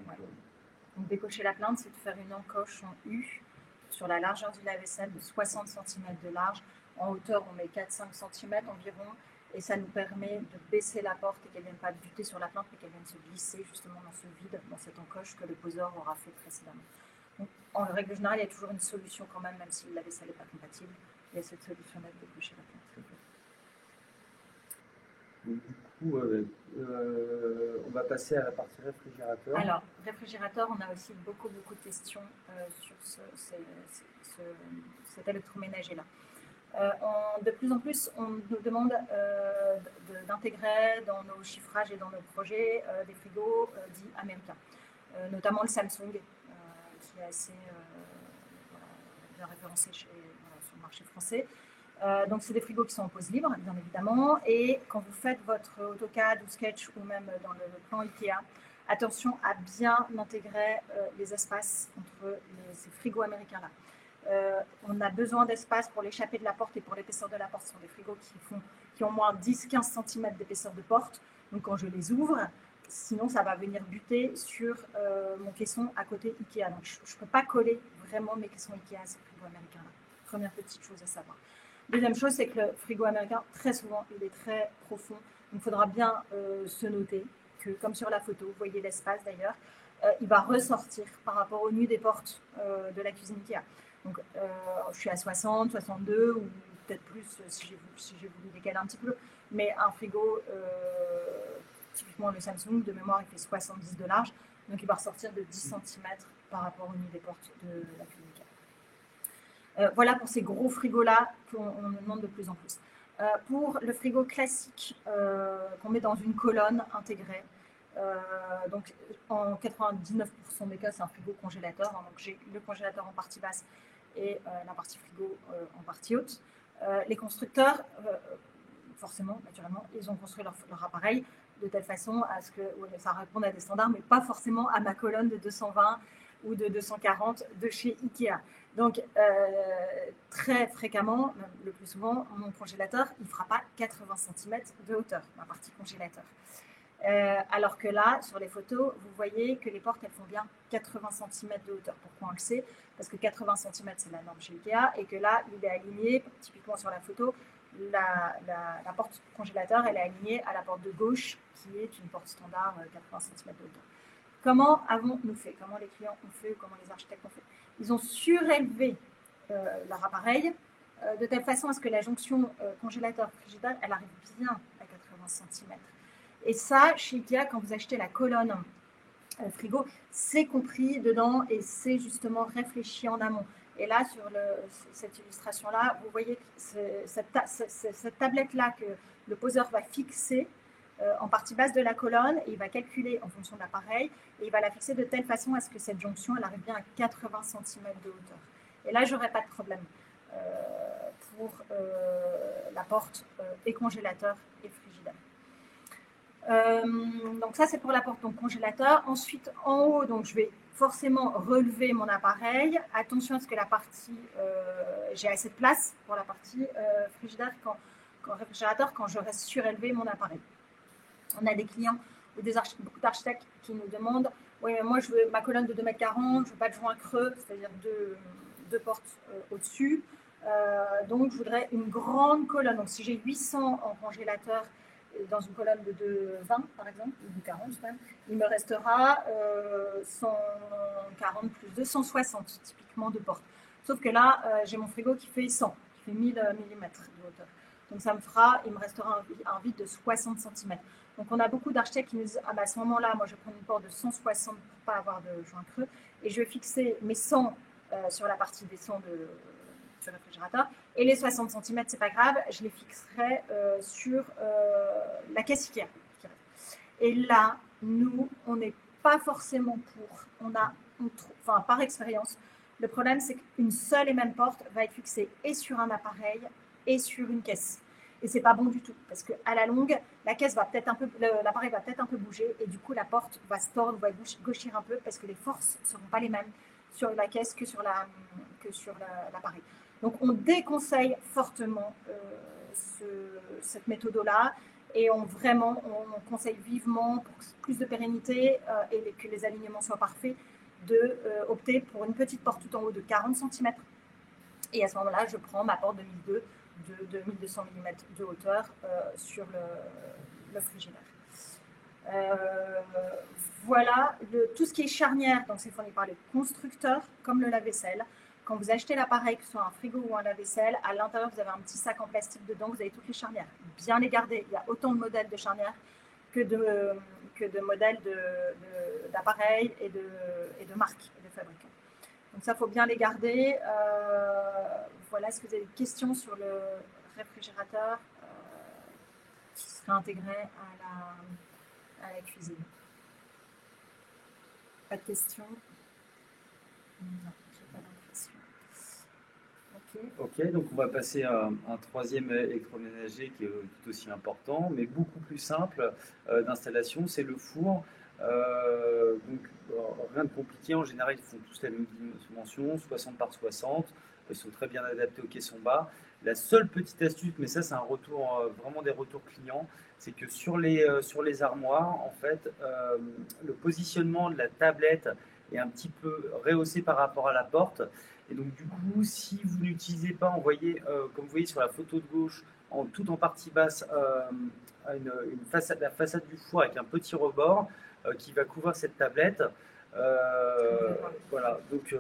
Donc décocher la plainte, c'est de faire une encoche en U sur la largeur du lave-vaisselle de 60 cm de large. En hauteur, on met 4-5 cm environ. Et ça nous permet de baisser la porte et qu'elle ne vienne pas buter sur la plainte, mais qu'elle vienne se glisser justement dans ce vide, dans cette encoche que le poseur aura fait précédemment. Donc, en règle générale, il y a toujours une solution quand même si la vaisselle n'est pas compatible. Il y a cette solution-là de décocher la plainte. Du coup, on va passer à la partie réfrigérateur. Alors, réfrigérateur, on a aussi beaucoup de questions sur cet électroménager-là. De plus en plus, on nous demande d'intégrer dans nos chiffrages et dans nos projets des frigos dits américains, notamment le Samsung, qui est assez bien référencé sur le marché français. Donc, c'est des frigos qui sont en pose libre, bien évidemment. Et quand vous faites votre AutoCAD ou Sketch ou même dans le plan Ikea, attention à bien intégrer les espaces entre ces frigos américains-là. On a besoin d'espace pour l'échappée de la porte et pour l'épaisseur de la porte. Ce sont des frigos qui ont moins 10-15 cm d'épaisseur de porte. Donc, quand je les ouvre, sinon, ça va venir buter sur mon caisson à côté Ikea. Donc, je ne peux pas coller vraiment mes caissons Ikea à ces frigos américains-là. Première petite chose à savoir. Deuxième chose, c'est que le frigo américain, très souvent, il est très profond. Donc, il faudra bien se noter que, comme sur la photo, vous voyez l'espace d'ailleurs, il va ressortir par rapport au nu des portes de la cuisine Ikea. Donc, je suis à 60, 62 ou peut-être plus si j'ai voulu décaler un petit peu. Mais un frigo, typiquement le Samsung, de mémoire, il fait 70 de large. Donc, il va ressortir de 10 cm par rapport au nu des portes de la cuisine Ikea. Voilà pour ces gros frigos-là qu'on nous demande de plus en plus. Pour le frigo classique qu'on met dans une colonne intégrée, donc en 99% des cas, c'est un frigo congélateur. Hein, donc j'ai le congélateur en partie basse et la partie frigo en partie haute. Les constructeurs, forcément, naturellement, ils ont construit leur appareil de telle façon à ce que ça réponde à des standards, mais pas forcément à ma colonne de 220 ou de 240 de chez Ikea. Donc, très fréquemment, même le plus souvent, mon congélateur, il ne fera pas 80 cm de hauteur, ma partie congélateur. Alors que là, sur les photos, vous voyez que les portes, elles font bien 80 cm de hauteur. Pourquoi on le sait ? Parce que 80 cm, c'est la norme chez Ikea, et que là, il est aligné, typiquement sur la photo, la porte congélateur, elle est alignée à la porte de gauche, qui est une porte standard 80 cm de hauteur. Comment avons-nous fait ? Comment les clients ont fait ? Comment les architectes ont fait ? Ils ont surélevé leur appareil de telle façon à ce que la jonction congélateur-frigidaire, elle arrive bien à 80 cm. Et ça, chez Ikea, quand vous achetez la colonne frigo, c'est compris dedans et c'est justement réfléchi en amont. Et là, sur cette illustration-là, vous voyez cette tablette-là que le poseur va fixer en partie basse de la colonne, et il va calculer en fonction de l'appareil, et il va la fixer de telle façon à ce que cette jonction, elle arrive bien à 80 cm de hauteur. Et là, je n'aurai pas de problème pour la porte et congélateur et frigidaire. Donc ça, c'est pour la porte, donc congélateur. Ensuite, en haut, donc je vais forcément relever mon appareil. Attention à ce que la partie, j'ai assez de place pour la partie frigidaire réfrigérateur quand je reste surélevé mon appareil. On a des clients ou beaucoup d'architectes qui nous demandent Oui, mais moi, je veux ma colonne de 2,40 m, je veux pas de joint creux, c'est-à-dire deux portes au-dessus. Donc, je voudrais une grande colonne. Donc, si j'ai 800 en congélateur dans une colonne de 2,20 par exemple, ou de 40 même, il me restera 140 plus 260 typiquement de portes. Sauf que là, j'ai mon frigo qui fait 100, qui fait 1000 mm de hauteur. Donc ça me fera, il me restera un vide de 60 cm. Donc on a beaucoup d'architectes qui nous disent, ah bah à ce moment-là, moi je vais prendre une porte de 160 pour ne pas avoir de joint creux, et je vais fixer mes 100 sur la partie des 100 du réfrigérateur, et les 60 cm, c'est pas grave, je les fixerai sur la caisse Ikea. Et là, nous, on n'est pas forcément pour, enfin par expérience, le problème c'est qu'une seule et même porte va être fixée et sur un appareil et sur une caisse. Et c'est pas bon du tout, parce qu'à la longue, la caisse va peut-être un peu, l'appareil va peut-être un peu bouger, et du coup la porte va se tordre, va gauchir un peu, parce que les forces ne seront pas les mêmes sur la caisse que sur l'appareil. Donc on déconseille fortement cette méthode-là, et on conseille vivement, pour plus de pérennité et que les alignements soient parfaits, d'opter pour une petite porte tout en haut de 40 cm. Et à ce moment-là, je prends ma porte de 1200 mm de hauteur sur le frigidaire. Voilà, tout ce qui est charnière, donc c'est fourni par les constructeurs, comme le lave-vaisselle. Quand vous achetez l'appareil, que ce soit un frigo ou un lave-vaisselle, à l'intérieur, vous avez un petit sac en plastique dedans, vous avez toutes les charnières. Bien les garder. Il y a autant de modèles de charnières que de modèles d'appareils et de marques et de fabricants. Donc ça, il faut bien les garder. Voilà, est-ce que vous avez des questions sur le réfrigérateur qui serait intégré à la cuisine? Pas de questions? Non, j'ai pas d'impression. Ok, donc on va passer à un troisième électroménager qui est tout aussi important, mais beaucoup plus simple d'installation, c'est le four. Donc rien de compliqué, en général ils font tous la même dimension, 60 par 60, ils sont très bien adaptés aux caissons bas. La seule petite astuce, mais ça c'est un retour, vraiment des retours clients, c'est que sur les armoires, en fait, le positionnement de la tablette est un petit peu rehaussé par rapport à la porte. Et donc du coup, si vous n'utilisez pas, comme vous voyez sur la photo de gauche, tout en partie basse, la façade du four avec un petit rebord qui va couvrir cette tablette. Voilà. Donc,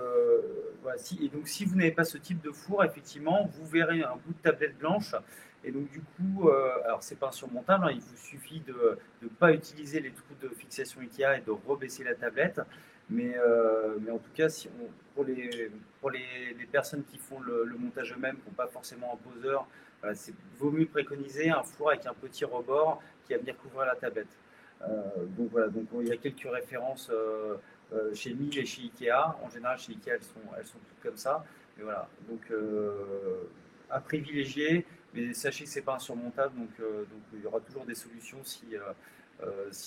et donc si vous n'avez pas ce type de four, effectivement, vous verrez un bout de tablette blanche. Et donc du coup, alors c'est pas insurmontable, hein, il vous suffit de ne pas utiliser les trous de fixation Ikea et de rebaisser la tablette. Mais en tout cas, pour les personnes qui font le montage eux-mêmes, qui n'ont pas forcément un poseur, vaut mieux préconiser un four avec un petit rebord qui va venir couvrir la tablette. Donc voilà, donc il y a quelques références chez Miele et chez Ikea. En général, chez Ikea, elles sont toutes comme ça. Mais voilà, donc à privilégier, mais sachez que c'est pas insurmontable, donc il y aura toujours des solutions si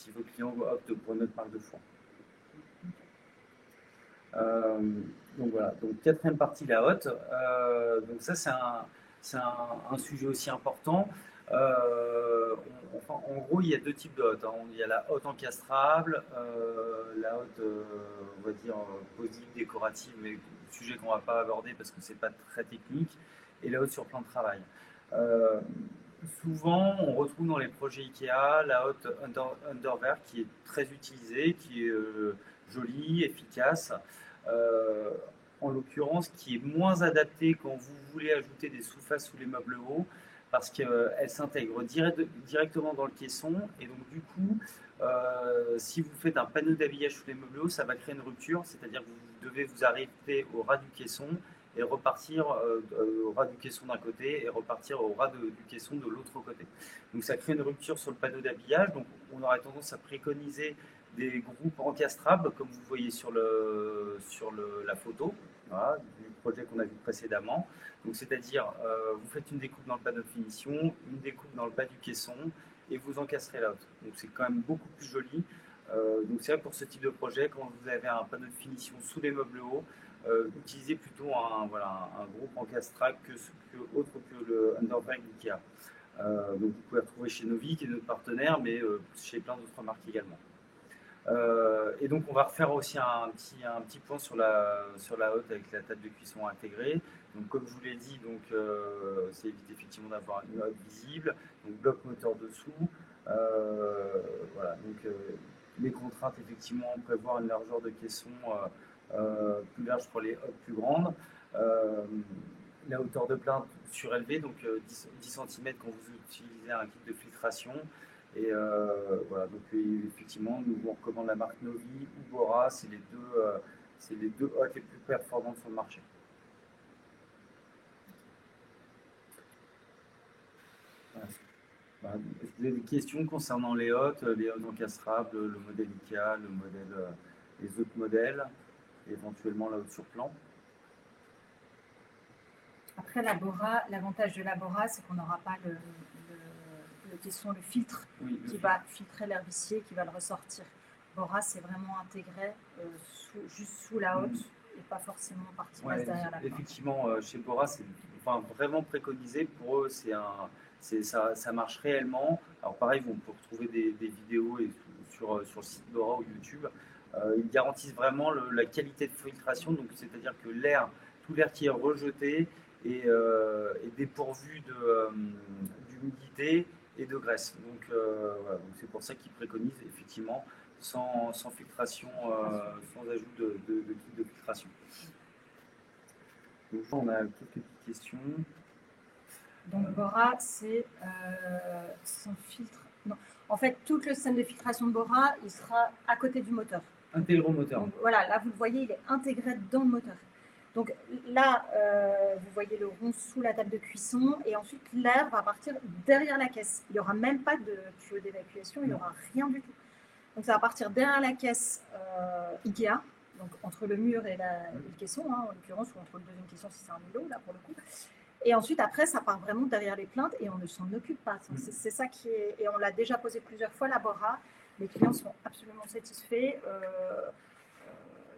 vos clients optent pour une autre marque de four. Donc voilà, donc quatrième partie, la hotte. Donc ça c'est un sujet aussi important. En gros, il y a deux types de hottes, hein. Il y a la hotte encastrable, la hotte, on va dire, positive, décorative, mais sujet qu'on ne va pas aborder parce que c'est pas très technique, et la hotte sur plan de travail. Souvent, on retrouve dans les projets Ikea la hotte underwear qui est très utilisée, qui est jolie, efficace. En l'occurrence, qui est moins adaptée quand vous voulez ajouter des sous-faces sous les meubles hauts, parce qu'elle s'intègre directement dans le caisson, et donc du coup, si vous faites un panneau d'habillage sous les meubles hauts, ça va créer une rupture, c'est-à-dire que vous devez vous arrêter au ras du caisson et repartir au ras du caisson d'un côté et repartir au ras du caisson de l'autre côté. Donc ça crée une rupture sur le panneau d'habillage, donc on aurait tendance à préconiser des groupes encastrables, comme vous voyez sur la photo, voilà, du projet qu'on a vu précédemment. Donc c'est-à-dire, vous faites une découpe dans le panneau de finition, une découpe dans le bas du caisson, et vous encastrez l'autre. Donc c'est quand même beaucoup plus joli. Donc c'est vrai pour ce type de projet, quand vous avez un panneau de finition sous les meubles hauts, utilisez plutôt un groupe encastrable autre que le Underwear d'Ikea. Donc vous pouvez retrouver chez Novik et notre partenaire, mais chez plein d'autres marques également. Et donc, on va refaire aussi un petit point sur la hotte avec la table de cuisson intégrée. Donc, comme je vous l'ai dit, ça évite effectivement d'avoir une hotte visible. Donc, bloc moteur dessous. Voilà. Donc, les contraintes, effectivement, prévoir une largeur de caisson plus large pour les hottes plus grandes. La hauteur de plainte surélevée, donc 10 cm quand vous utilisez un kit de filtration. Et voilà, donc effectivement, nous vous recommandons la marque Novi ou Bora, c'est les deux hottes les plus performantes sur le marché. Voilà. Est-ce que vous avez des questions concernant les hottes encastrables, le modèle IKEA, les autres modèles, éventuellement la hotte sur plan? Après, l'avantage de la Bora, c'est qu'on n'aura pas le caisson, le filtre, qui va filtrer l'air vicié, qui va le ressortir. Bora, c'est vraiment intégré juste sous la hotte et pas forcément partie basse derrière la plainte. Effectivement, chez Bora, c'est vraiment préconisé. Pour eux, ça marche réellement. Alors pareil, on peut retrouver des vidéos sur le site Bora ou YouTube. Ils garantissent vraiment la qualité de filtration, donc c'est-à-dire que tout l'air qui est rejeté est dépourvu d'humidité et de graisse. Donc, voilà, c'est pour ça qu'ils préconisent effectivement sans filtration, sans ajout de kit de filtration. Donc, on a quelques petites questions. Donc Bora, c'est sans filtre. Non. En fait, tout le système de filtration de Bora, il sera à côté du moteur. Intégré au moteur. Donc, voilà, là vous le voyez, il est intégré dans le moteur. Donc là, vous voyez le rond sous la table de cuisson et ensuite l'air va partir derrière la caisse. Il n'y aura même pas de tuyau d'évacuation, il n'y aura rien du tout. Donc ça va partir derrière la caisse IKEA, donc entre le mur et le caisson, en l'occurrence, ou entre le deuxième caisson si c'est un îlot, là pour le coup. Et ensuite, après, ça part vraiment derrière les plaintes et on ne s'en occupe pas. C'est ça qui est... Et on l'a déjà posé plusieurs fois, la Bora. Les clients sont absolument satisfaits.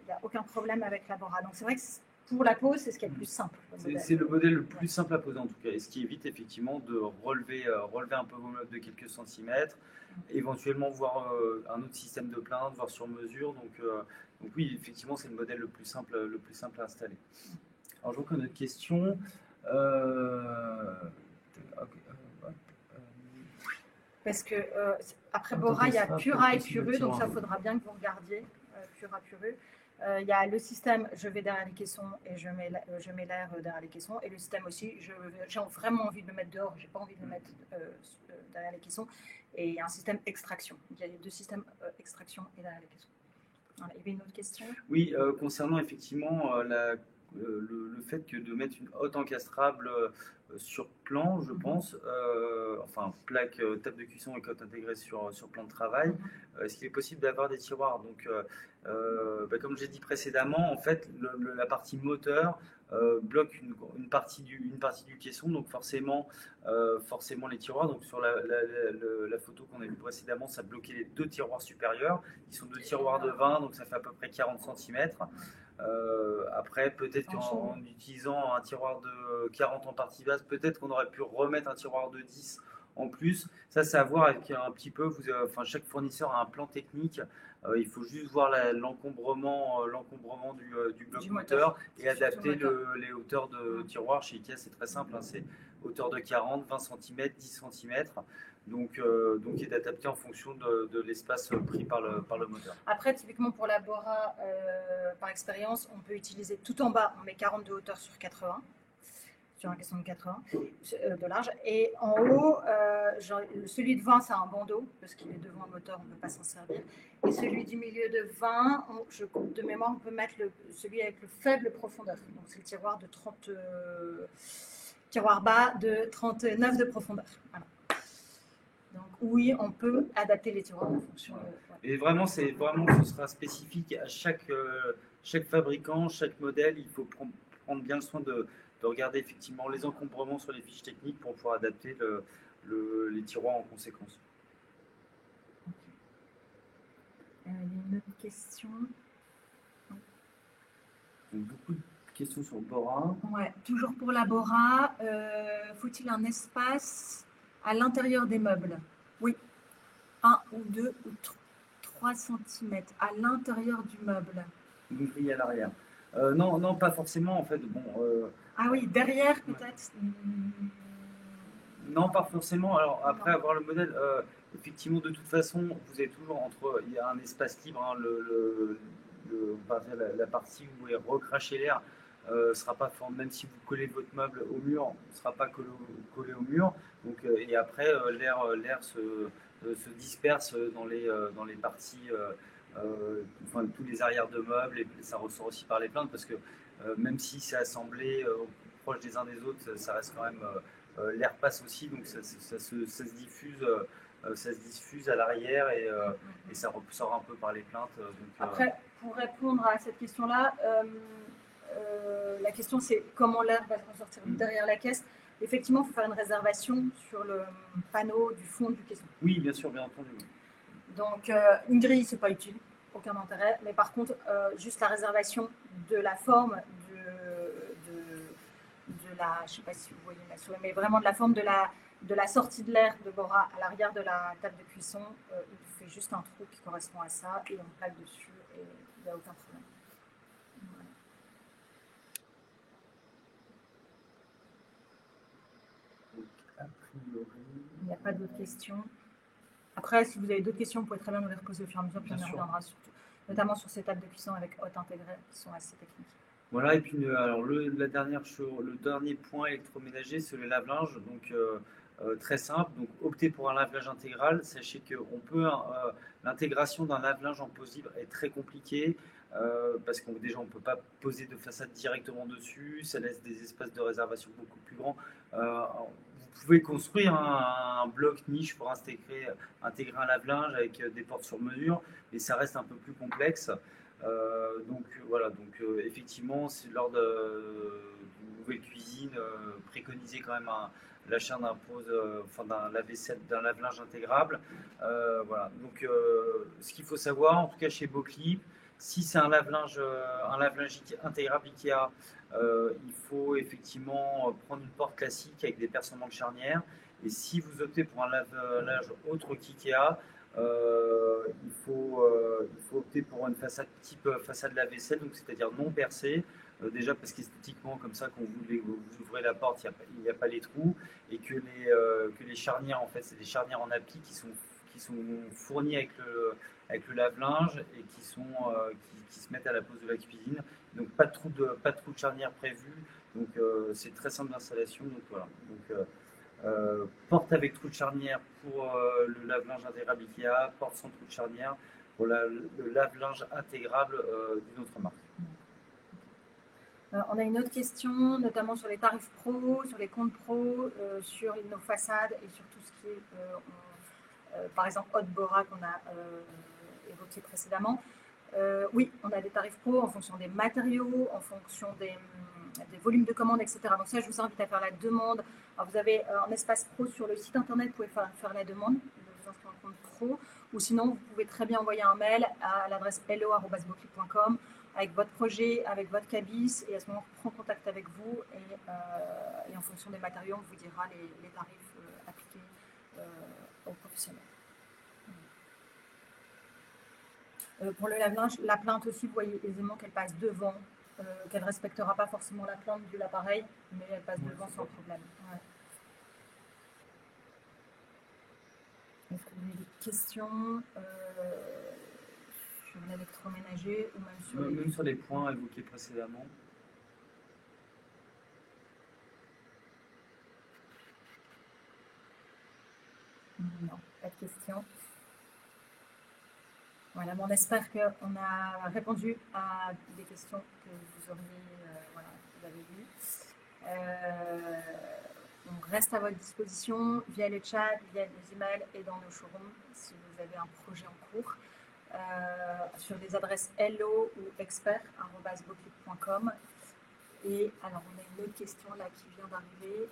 Il n'y a aucun problème avec la Bora. Donc c'est vrai que pour la pose, c'est ce qui est le plus simple. C'est le modèle le plus simple à poser en tout cas, et ce qui évite effectivement de relever un peu vos meubles de quelques centimètres, éventuellement voir un autre système de plainte, voir sur mesure. Donc oui, effectivement, c'est le modèle le plus simple à installer. Alors je vois qu'on a une autre question. Parce que après Bora, il y a Pura et Puru, donc ça, il faudra bien que vous regardiez Pura, Puru. Il y a le système, je vais derrière les caissons et je mets l'air derrière les caissons. Et le système aussi, j'ai vraiment envie de le mettre dehors, j'ai pas envie de le mettre derrière les caissons. Et il y a un système extraction. Il y a les deux systèmes extraction et derrière les caissons. Voilà. Il y avait une autre question? Oui, concernant effectivement le fait que de mettre une hotte encastrable sur plan, je pense, plaque, table de cuisson et hotte intégrée sur plan de travail, est-ce qu'il est possible d'avoir des tiroirs? Donc, comme j'ai dit précédemment, en fait, la partie moteur bloque une partie du caisson, donc forcément les tiroirs. Donc sur la photo qu'on a vue précédemment, ça bloquait les deux tiroirs supérieurs, qui sont deux tiroirs de 20, donc ça fait à peu près 40 cm. Après, peut-être qu'en utilisant un tiroir de 40 en partie basse, peut-être qu'on aurait pu remettre un tiroir de 10 en plus. Ça, c'est à voir avec un petit peu. Chaque fournisseur a un plan technique. Il faut juste voir l'encombrement du bloc moteur et adapter les hauteurs de tiroir. Chez Ikea, c'est très simple. C'est hauteur de 40, 20 cm, 10 cm. Donc il est adapté en fonction de l'espace pris par le moteur. Après, typiquement pour la Bora, par expérience, on peut utiliser tout en bas, on met 40 de hauteur sur 80, sur un caisson de 80 de large. Et en haut, celui de 20, c'est un bandeau, parce qu'il est devant le moteur, on ne peut pas s'en servir. Et celui du milieu de 20, je compte de mémoire, on peut mettre celui avec le faible profondeur. Donc c'est le tiroir de 30, tiroir bas de 39 de profondeur. Voilà. Donc oui, on peut adapter les tiroirs en fonction de... Ouais. Et vraiment, ce sera spécifique à chaque fabricant, chaque modèle. Il faut prendre bien le soin de regarder effectivement les encombrements sur les fiches techniques pour pouvoir adapter les tiroirs en conséquence. Okay. Il y a une autre question. Donc, beaucoup de questions sur Bora. Ouais, toujours pour la Bora, faut-il un espace à l'intérieur des meubles? Oui. 1 ou 2 ou 3 3 cm à l'intérieur du meuble. Une grille à l'arrière. Non, non, pas forcément en fait. Bon, ah oui, derrière peut-être. Non, pas forcément. Alors après avoir le modèle, effectivement, de toute façon, vous êtes toujours entre. Il y a un espace libre. Hein, la partie où vous voulez recracher l'air sera pas même si vous collez votre meuble au mur, ne sera pas collé au mur. Donc, et après, l'air se disperse dans les parties. Enfin, tous les arrières de meubles, et ça ressort aussi par les plaintes parce que même si c'est assemblé proche des uns des autres, ça reste quand même l'air passe aussi, donc ça se diffuse à l'arrière et ça ressort un peu par les plaintes. Donc, après, pour répondre à cette question-là, la question c'est comment l'air va ressortir derrière la caisse. Effectivement, il faut faire une réservation sur le panneau du fond du caisson. Oui, bien sûr, bien entendu. Donc, une grille, c'est pas utile, aucun intérêt. Mais par contre, juste la réservation de la forme de la, je sais pas si vous voyez ma souris, mais vraiment de la forme de la sortie de l'air de Bora à l'arrière de la table de cuisson. Il fait juste un trou qui correspond à ça et on plaque dessus et il n'y a aucun problème. Voilà. A priori... Il n'y a pas d'autres questions. Après, si vous avez d'autres questions, vous pouvez très bien nous les reposer au fur et à mesure, puis on y reviendra surtout, notamment sur ces tables de cuisson avec hôte intégrée qui sont assez techniques. Voilà, et puis alors le dernier point électroménager, c'est le lave-linge. Donc très simple, donc optez pour un lave-linge intégral. Sachez que l'intégration d'un lave-linge en pose libre est très compliquée parce qu'on déjà on ne peut pas poser de façade directement dessus, ça laisse des espaces de réservation beaucoup plus grands. Vous pouvez construire un bloc niche pour intégrer un lave-linge avec des portes sur mesure, mais ça reste un peu plus complexe. Donc voilà, effectivement, c'est lors d'une nouvelle cuisine, préconiser quand même l'achat d'un lave-vaisselle, d'un lave-linge intégrable. Voilà. Donc ce qu'il faut savoir, en tout cas chez Beauclip, si c'est un lave-linge intégrable Ikea, il faut effectivement prendre une porte classique avec des percements de charnière. Et si vous optez pour un lave-linge autre qu'Ikea, il faut opter pour une façade type façade lave-vaisselle, donc c'est-à-dire non percée, déjà parce qu'esthétiquement, comme ça, quand vous ouvrez la porte, il n'y a pas les trous, et que les charnières, en fait, c'est des charnières en appli qui sont fournies avec le lave-linge et qui se mettent à la pose de la cuisine. Donc pas de trou de charnière prévu, donc c'est très simple d'installation. Donc voilà. Donc, porte avec trou de charnière pour le lave-linge intégrable Ikea, porte sans trou de charnière pour le lave-linge intégrable d'une autre marque. On a une autre question, notamment sur les tarifs pro, sur les comptes pro, sur nos façades et sur tout ce qui est, par exemple, Haute Bora qu'on a évoqué précédemment. Oui, on a des tarifs pro en fonction des matériaux, en fonction des volumes de commandes, etc. Donc ça, je vous invite à faire la demande. Alors, vous avez un espace pro sur le site internet, vous pouvez faire la demande, vous inscrire un compte pro, ou sinon, vous pouvez très bien envoyer un mail à l'adresse hello@beauclip.com avec votre projet, avec votre cabis, et à ce moment, on prend contact avec vous, et en fonction des matériaux, on vous dira les tarifs appliqués aux professionnels. Pour le lave-linge, la plainte aussi, vous voyez aisément qu'elle passe devant, qu'elle ne respectera pas forcément la plainte de l'appareil, mais elle passe devant sans problème. Ouais. Est-ce que vous avez des questions sur l'électroménager ou même sur les points évoqués précédemment? Non, pas de questions. Voilà, on espère qu'on a répondu à des questions que vous avez vues. On reste à votre disposition via le chat, via les emails et dans nos showrooms si vous avez un projet en cours. Sur des adresses hello ou expert@beauclip.com. Et alors, on a une autre question là qui vient d'arriver.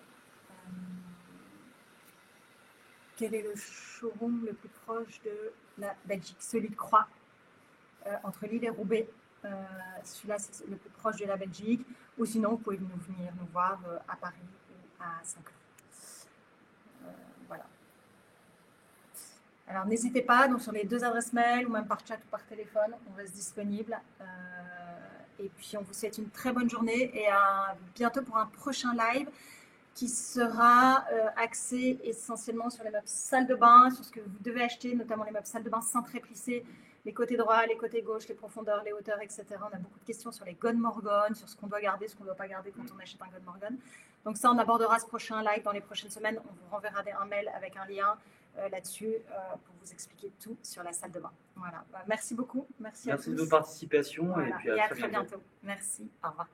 Quel est le showroom le plus proche de la Belgique? Celui de Croix, entre Lille et Roubaix. Celui-là, c'est le plus proche de la Belgique. Ou sinon, vous pouvez venir nous voir à Paris ou à Saint-Cloud. Voilà. Alors n'hésitez pas, donc sur les 2 adresses mail ou même par chat ou par téléphone, on reste disponible. Et puis on vous souhaite une très bonne journée et à bientôt pour un prochain live qui sera axé essentiellement sur les meubles salle de bain, sur ce que vous devez acheter, notamment les meubles salle de bain cintrés plissés, les côtés droits, les côtés gauches, les profondeurs, les hauteurs, etc. On a beaucoup de questions sur les Godmorgon, sur ce qu'on doit garder, ce qu'on ne doit pas garder quand on achète un Godmorgon. Donc ça, on abordera ce prochain live dans les prochaines semaines. On vous renverra un mail avec un lien là-dessus pour vous expliquer tout sur la salle de bain. Voilà. Merci beaucoup. Merci à tous. Merci de votre participation Voilà. et puis à très très bientôt. Merci. Au revoir.